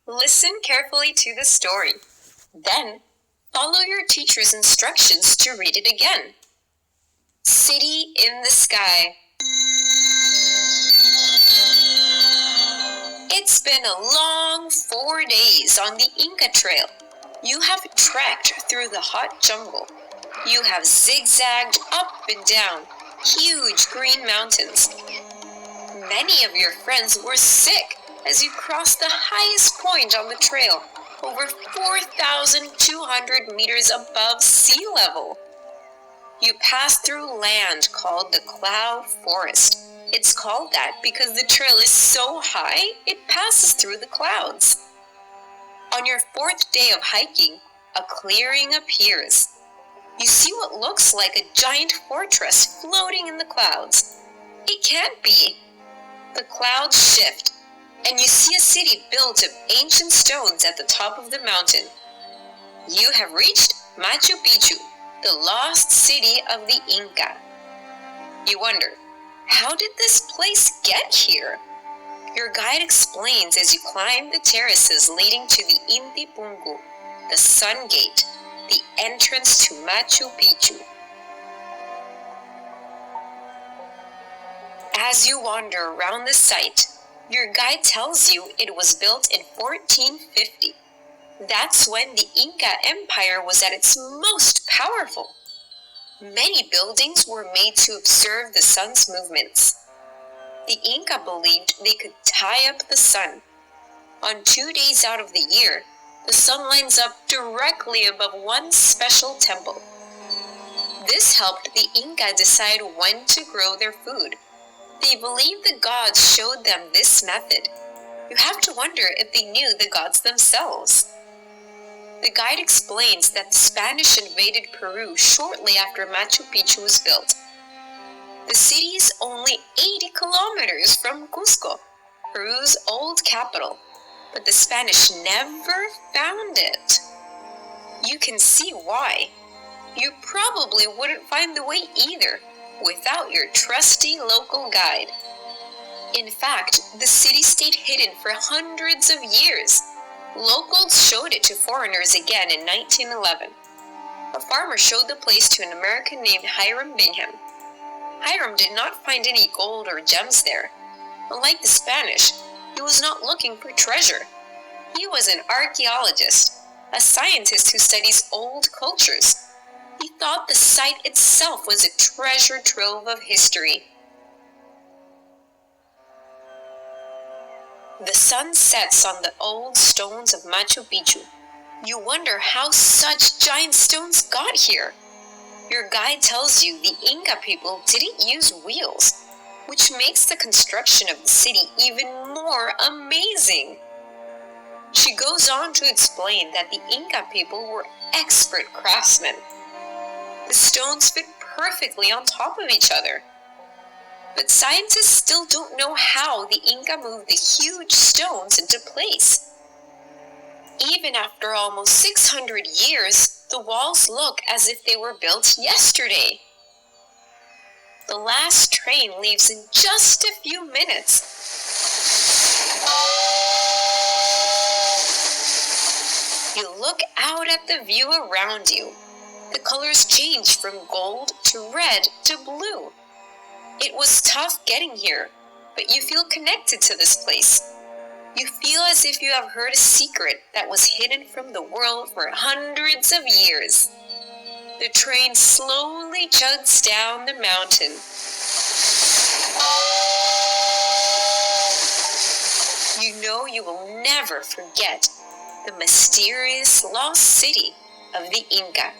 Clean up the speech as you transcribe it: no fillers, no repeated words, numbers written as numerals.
Listen carefully to the story. Then, follow your teacher's instructions to read it again. City in the sky. It's been a long 4 days on the Inca Trail. You have trekked through the hot jungle. You have zigzagged up and down huge green mountains. Many of your friends were sick as you crossed the highest point on the trail, over 4,200 meters above sea level. You passed through land called the Cloud Forest. It's called that because the trail is so high, it passes through the clouds. On your 4th day of hiking, a clearing appears. You see what looks like a giant fortress floating in the clouds. It can't be. The clouds shift, and you see a city built of ancient stones at the top of the mountain. You have reached Machu Picchu, the lost city of the Inca. You wonder, how did this place get here? Your guide explains as you climb the terraces leading to the Inti Pungu, the Sun Gate, the entrance to Machu Picchu. As you wander around the site, your guide tells you it was built in 1450. That's when the Inca Empire was at its most powerful. Many buildings were made to observe the sun's movements. The Inca believed they could tie up the sun. On 2 days out of the year, the sun lines up directly above one special temple. This helped the Inca decide when to grow their food. They believed the gods showed them this method. You have to wonder if they knew the gods themselves. The guide explains that the Spanish invaded Peru shortly after Machu Picchu was built. The city is only 80 kilometers from Cusco, Peru's old capital, but the Spanish never found it. You can see why. You probably wouldn't find the way either without your trusty local guide. In fact, the city stayed hidden for hundreds of years. Locals showed it to foreigners again in 1911. A farmer showed the place to an American named Hiram Bingham. Hiram did not find any gold or gems there. Unlike the Spanish, he was not looking for treasure. He was an archaeologist, a scientist who studies old cultures. He thought the site itself was a treasure trove of history. The sun sets on the old stones of Machu Picchu. You wonder how such giant stones got here. Your guide tells you the Inca people didn't use wheels, which makes the construction of the city even more amazing. She goes on to explain that the Inca people were expert craftsmen. The stones fit perfectly on top of each other. But scientists still don't know how the Inca moved the huge stones into place. Even after almost 600 years, the walls look as if they were built yesterday. The last train leaves in just a few minutes. You look out at the view around you. The colors change from gold to red to blue. It was tough getting here, but you feel connected to this place. You feel as if you have heard a secret that was hidden from the world for hundreds of years. The train slowly chugs down the mountain. You know you will never forget the mysterious lost city of the Inca.